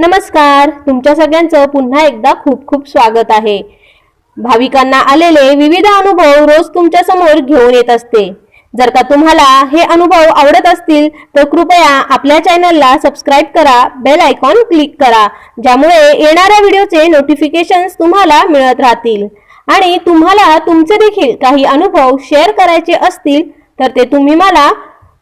नमस्कार, तुमच्या सगळ्यांचं पुन्हा एकदा खूप खूप स्वागत आहे। भाविकांना आलेले विविध अनुभव रोज तुमच्या समोर घेऊन येत असते। जर का तुम्हाला हे अनुभव आवडत असतील तर कृपया आपल्या चॅनलला सबस्क्राइब करा, बेल आयकॉन क्लिक करा, ज्यामुळे येणाऱ्या व्हिडिओचे नोटिफिकेशन्स तुम्हाला मिळत राहतील। आणि तुम्हाला तुमचे देखील काही अनुभव शेअर करायचे असतील तर ते तुम्ही मला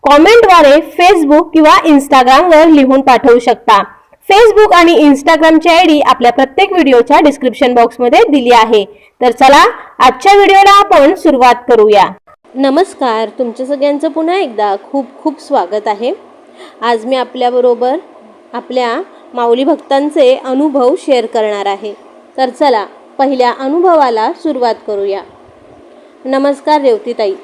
कॉमेंटद्वारे फेसबुक किंवा इंस्टाग्रामवर लिहून पाठवू शकता। फेसबुक आणि इंस्टाग्रामची आयडी आपल्या प्रत्येक व्हिडिओच्या डिस्क्रिप्शन बॉक्समध्ये दिली आहे। तर चला आजच्या व्हिडिओला आपण सुरुवात करूया। नमस्कार, तुमच्या सगळ्यांचं पुन्हा एकदा खूप खूप स्वागत आहे। आज मी आपल्याबरोबर आपल्या माऊली भक्तांचे अनुभव शेअर करणार आहे। तर चला पहिल्या अनुभवाला सुरुवात करूया। नमस्कार रेवतीताई,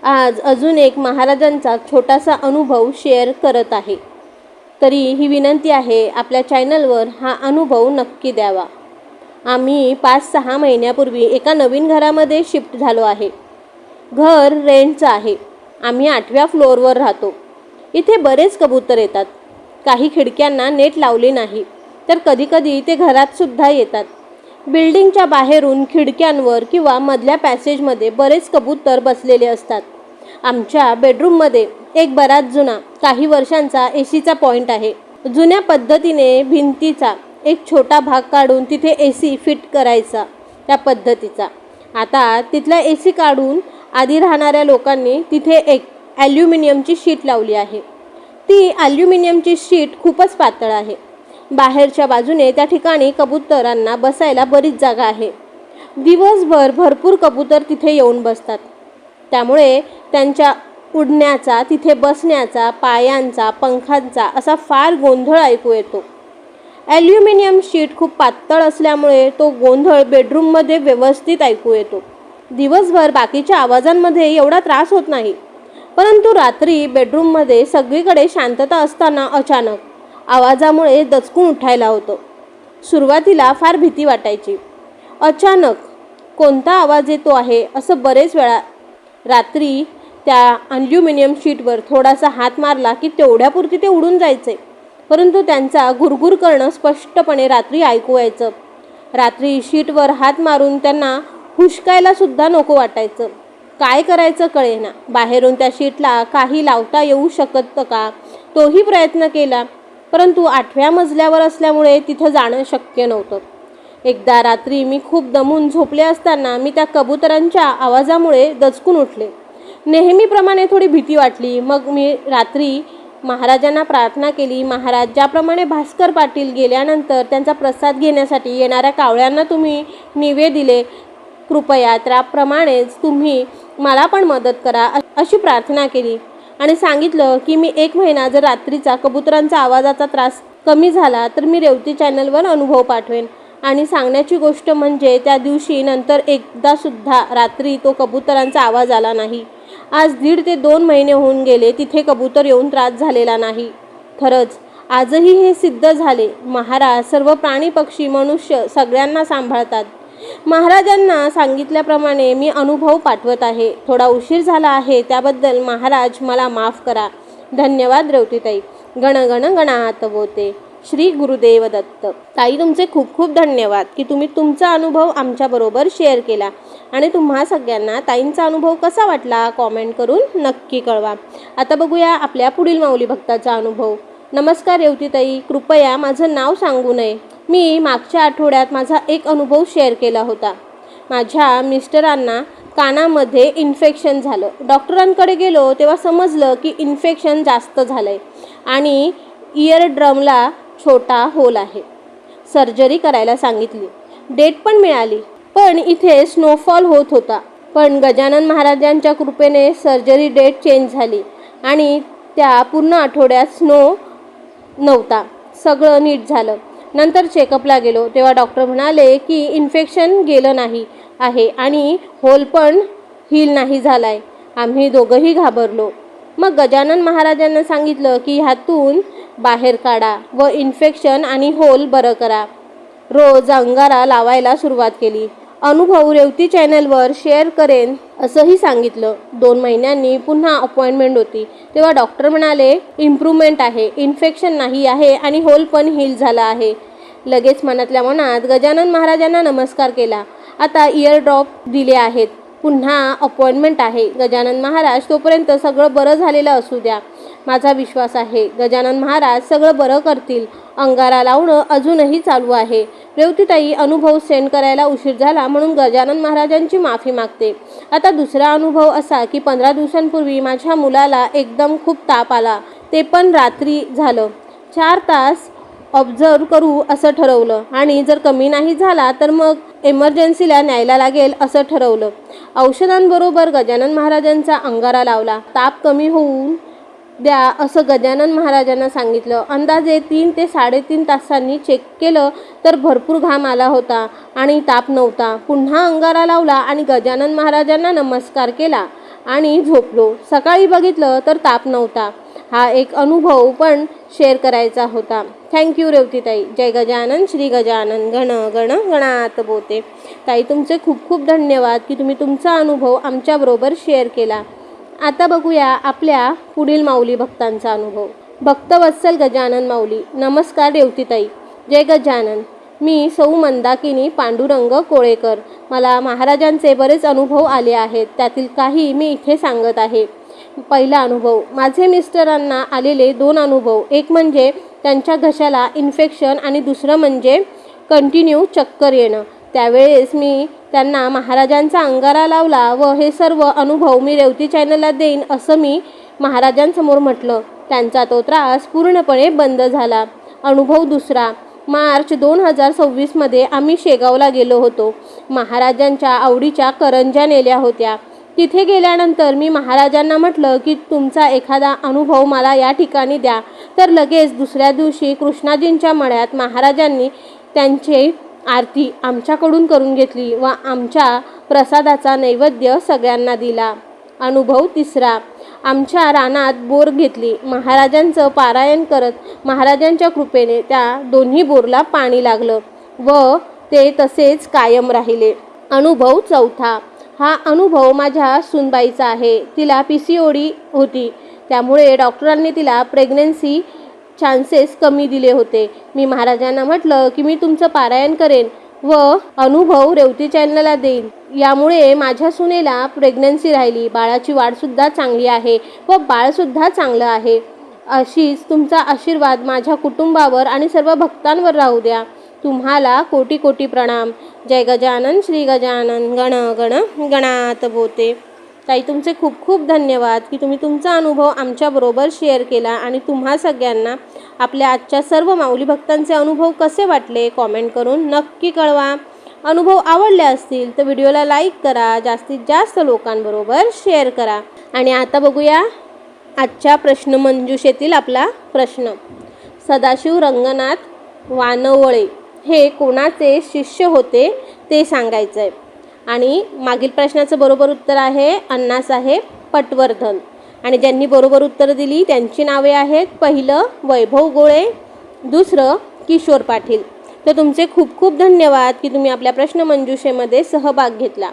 आज अजून एक महाराजांचा छोटासा अनुभव शेअर करत आहे। तरी ही विनंती आहे, आपल्या चॅनलवर हा अनुभव नक्की द्यावा। आम्ही 5-6 महिन्यापूर्वी एका नवीन घरामध्ये शिफ्ट झालो आहे। घर रेंटचं आहे। आम्ही 8व्या फ्लोअरवर राहतो। इथे बरेच कबूतर येतात। काही खिडक्यांना नेट लावले नाही, तर कधीकधी ते घरात सुद्धा येतात। बिल्डिंगच्या बाहेरून खिडक्यांवर किंवा मधल्या पॅसेजमध्ये बरेच कबूतर बसलेले असतात। आमच्या बेडरूममध्ये एक बराच जुना काही वर्षांचा एसीचा पॉइंट आहे। जुन्या पद्धतीने भिंतीचा एक छोटा भाग काढून तिथे एसी फिट करायचा त्या पद्धतीचा। आता तिथला एसी काढून आधी राहणाऱ्या लोकांनी तिथे एक ॲल्युमिनियमची शीट लावली आहे। ती ॲल्युमिनियमची शीट खूपच पातळ आहे। बाहेरच्या बाजूने त्या ठिकाणी कबुतरांना बसायला बरीच जागा आहे। दिवसभर भरपूर कबूतर तिथे येऊन बसतात, त्यामुळे त्यांच्या उडण्याचा, तिथे बसण्याचा, पायांचा, पंखांचा असा फार गोंधळ ऐकू येतो। ॲल्युमिनियम शीट खूप पातळ असल्यामुळे तो गोंधळ बेडरूममध्ये व्यवस्थित ऐकू येतो। दिवसभर बाकीच्या आवाजांमध्ये एवढा त्रास होत नाही, परंतु रात्री बेडरूममध्ये सगळीकडे शांतता असताना अचानक आवाजामुळे दचकून उठायला होतं। सुरुवातीला फार भीती वाटायची। अचानक कोणता आवाज येतो आहे असं बरेच वेळा रात्री त्या ॲल्युमिनियम शीटवर थोडासा हात मारला की तेवढ्यापुरती ते उडून जायचे, परंतु त्यांचा गुरगुर करणं स्पष्टपणे रात्री ऐकू यायचं। रात्री शीटवर हात मारून त्यांना हुसकायला सुद्धा नको वाटायचं। काय करायचं कळेना। बाहेरून त्या शीटला काही लावता येऊ शकतं का तोही प्रयत्न केला, परंतु 8व्या मजल्यावर असल्यामुळे तिथं जाणं शक्य नव्हतं। एकदा रात्री मी खूप दमून झोपले असताना मी त्या कबुतरांच्या आवाजामुळे दचकून उठले। नेहमीप्रमाणे थोडी भीती वाटली। मग मी रात्री महाराजांना प्रार्थना केली, महाराज, ज्याप्रमाणे भास्कर पाटील गेल्यानंतर त्यांचा प्रसाद घेण्यासाठी येणाऱ्या कावळ्यांना तुम्ही निवे दिले, कृपया त्याप्रमाणेच तुम्ही मला पण मदत करा, अशी प्रार्थना केली। आणि सांगितलं की मी 1 महिना जर रात्रीचा कबुतरांचा आवाजाचा त्रास कमी झाला तर मी रेवती चॅनलवर अनुभव पाठवेन। आणि सांगण्याची गोष्ट म्हणजे त्या दिवशी नंतर एकदा सुद्धा रात्री तो कबुतरांचा आवाज आला नाही। आज 1.5 ते 2 महिने होऊन गेले, तिथे कबूतर येऊन त्रास झालेला नाही। खरंच आजही हे सिद्ध झाले, महाराज सर्व प्राणी, पक्षी, मनुष्य सगळ्यांना सांभाळतात। महाराजांना सांगितल्याप्रमाणे मी अनुभव पाठवत आहे। थोडा उशीर झाला आहे, त्याबद्दल महाराज मला माफ करा। धन्यवाद रेवतीताई। गण गण गणात बोते, श्री गुरुदेव दत्त। ताई, तुमचे खूप खूप धन्यवाद की तुम्ही तुमचा अनुभव आमच्याबरोबर शेअर केला। आणि तुम्हा सगळ्यांना ताईंचा अनुभव कसा वाटला कॉमेंट करून नक्की कळवा। आता बघूया आपल्या पुढील माऊली भक्ताचा अनुभव। नमस्कार रेवतीताई, कृपया माझं नाव सांगू नये। मी मागच्या आठवड्यात माझा एक अनुभव शेअर केला होता। माझ्या मिस्टरांना कानामध्ये इन्फेक्शन झालं। डॉक्टरांकडे गेलो तेव्हा समजलं की इन्फेक्शन जास्त झालंय आणि इयर ड्रमला छोटा होल आहे। सर्जरी करायला सांगितली, डेट पण मिळाली, पण इथे स्नोफॉल होत होता। पण गजानन महाराजांच्या कृपेने सर्जरी डेट चेंज झाली आणि त्या पूर्ण आठवड्यात स्नो नव्हता। सगळं नीट झालं। नंतर चेकअपला गेलो तेव्हा डॉक्टर म्हणाले की इन्फेक्शन गेलं नाही आहे आणि होल पण हील नाही झालाय। आम्ही दोघंही घाबरलो। मग गजानन महाराजांना सांगितलं की ह्यातून बाहेर काढा व इन्फेक्शन आणि होल बरं करा। रोज अंगारा लावायला सुरुवात केली। अनुभव रेवती चॅनलवर शेअर करेन असंही सांगितलं. 2 महिन्यांनी पुन्हा अपॉइंटमेंट होती तेव्हा डॉक्टर म्हणाले इम्प्रूव्हमेंट आहे, इन्फेक्शन नाही आहे आणि होल पण हील झाला आहे. लगेच मनातल्या मनात गजानन महाराजांना नमस्कार केला. आता इयर ड्रॉप दिले आहेत, पुन्हा अपॉइंटमेंट आहे. गजानन महाराज तोपर्यंत सगळं बरं झालेलं असू द्या. माझा विश्वास आहे गजानन महाराज सगळं बरं करतील. अंगारा लावणं अजूनही चालू आहे. रेवतीताई अनुभव सेंड करायला उशीर झाला म्हणून गजानन महाराजांची माफी मागते. आता दुसरा अनुभव असा की 15 दिवसांपूर्वी माझ्या मुलाला एकदम खूप ताप आला, ते पण रात्री झालं. 4 तास ऑब्झर्व करू असं ठरवलं आणि जर कमी नाही झाला तर मग एमर्जन्सीला न्यायला लागेल असं ठरवलं. औषधांबरोबर गजानन महाराजांचा अंगारा लावला. ताप कमी होऊन द्या असं गजानन महाराजांना सांगितलं. अंदाजे 3 ते 3.5 तासांनी चेक केलं तर भरपूर घाम आला होता आणि ताप नव्हता. पुन्हा अंगारा लावला आणि गजानन महाराजांना नमस्कार केला आणि झोपलो. सकाळी बघितलं तर ताप नव्हता. हा एक अनुभव पण शेअर करायचा होता. थँक्यू रेवतीताई. जय गजानन श्री गजानन गण गण गणात बोते. ताई तुमचे खूप खूप धन्यवाद की तुम्ही तुमचा अनुभव आमच्याबरोबर शेअर केला. आता बघूया आपल्या पुढील माऊली भक्तांचा अनुभव. भक्तवत्सल गजानन माऊली. नमस्कार रेवतीताई. जय गजानन. मी सौ मंदाकिनी पांडुरंग कोळेकर. मला महाराजांचे बरेच अनुभव आले आहेत, त्यातील काही मी इथे सांगत आहे. पहिला अनुभव, माझे मिस्टरांना आलेले 2 अनुभव. एक म्हणजे त्यांच्या घशाला इन्फेक्शन आणि दुसरं म्हणजे कंटिन्यू चक्कर येणं. त्यावेळेस मी त्यांना महाराजांचा अंगारा लावला व हे सर्व अनुभव मी रेवती चॅनलला देईन असं मी महाराजांसमोर म्हटलं. त्यांचा तो त्रास पूर्णपणे बंद झाला. अनुभव दुसरा, मार्च 2026मध्ये आम्ही शेगावला गेलो होतो. महाराजांच्या आवडीच्या करंज्या नेल्या होत्या. तिथे गेल्यानंतर मी महाराजांना म्हटलं की तुमचा एखादा अनुभव मला या ठिकाणी द्या. तर लगेच दुसऱ्या दिवशी कृष्णाजींच्या मळ्यात महाराजांनी त्यांची आरती आमच्याकडून करून घेतली व आमच्या प्रसादाचा नैवेद्य सगळ्यांना दिला. अनुभव तिसरा, आमच्या रानात बोर घेतली. महाराजांचं पारायण करत महाराजांच्या कृपेने त्या दोन्ही बोरला पाणी लागलं व ते तसेच कायम राहिले. अनुभव चौथा, हा अनुभव माझ्या सूनबाईचा आहे. तिला PCOD होती, त्यामुळे डॉक्टरांनी तिला प्रेग्नन्सी चान्सेस कमी दिले होते. मी महाराजांना म्हटलं की मी तुमचं पारायण करेन व अनुभव रेवती चॅनलला देईन. यामुळे माझ्या सुनेला प्रेग्नन्सी राहिली. बाळाची वाढसुद्धा चांगली आहे व बाळसुद्धा चांगलं आहे. अशीच तुमचा आशीर्वाद माझ्या कुटुंबावर आणि सर्व भक्तांवर राहू द्या. तुम्हाला कोटी कोटी प्रणाम. जय गजानन श्री गजानन गण गण गणात बोते. ताई तुमचे खूप खूप धन्यवाद की तुम्ही तुमचा अनुभव आमच्याबरोबर शेअर केला आणि तुम्हा सगळ्यांना आपल्या आजच्या सर्व माऊली भक्तांचे अनुभव कसे वाटले कॉमेंट करून नक्की कळवा. अनुभव आवडले असतील तर व्हिडिओला लाईक करा, जास्तीत जास्त लोकांबरोबर शेअर करा. आणि आता बघूया आजच्या प्रश्नमंजुषेतील आपला प्रश्न. सदाशिव रंगनाथ वानवळे हे कोणाचे शिष्य होते ते सांगायचं आहे. आणि मागील प्रश्नाचं बरोबर उत्तर आहे अण्णासाहेब पटवर्धन. आणि ज्यांनी बरोबर उत्तर दिली त्यांची नावे आहेत, पहिलं वैभव गोळे, दुसरं किशोर पाटील. तर तुमचे खूप खूप धन्यवाद की तुम्ही आपल्या प्रश्नमंजुषेमध्ये सहभाग घेतला.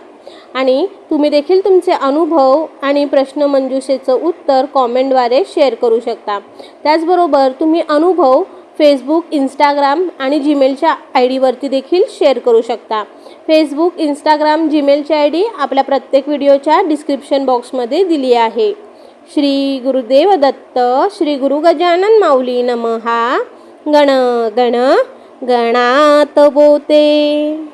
आणि तुम्ही देखील तुमचे अनुभव आणि प्रश्नमंजुषेचं उत्तर कॉमेंटद्वारे शेअर करू शकता. त्याचबरोबर तुम्ही अनुभव फेसबुक, इंस्टाग्राम आणि जीमेलच्या ID देखील शेअर करू शकता. फेसबुक, इंस्टाग्राम, जीमेलची ID आपल्या प्रत्येक व्हिडिओच्या डिस्क्रिप्शन बॉक्समध्ये दिली आहे. श्री गुरुदेव दत्त. श्री गुरु गजानन माऊली नमहा. गण गण गणात बोते.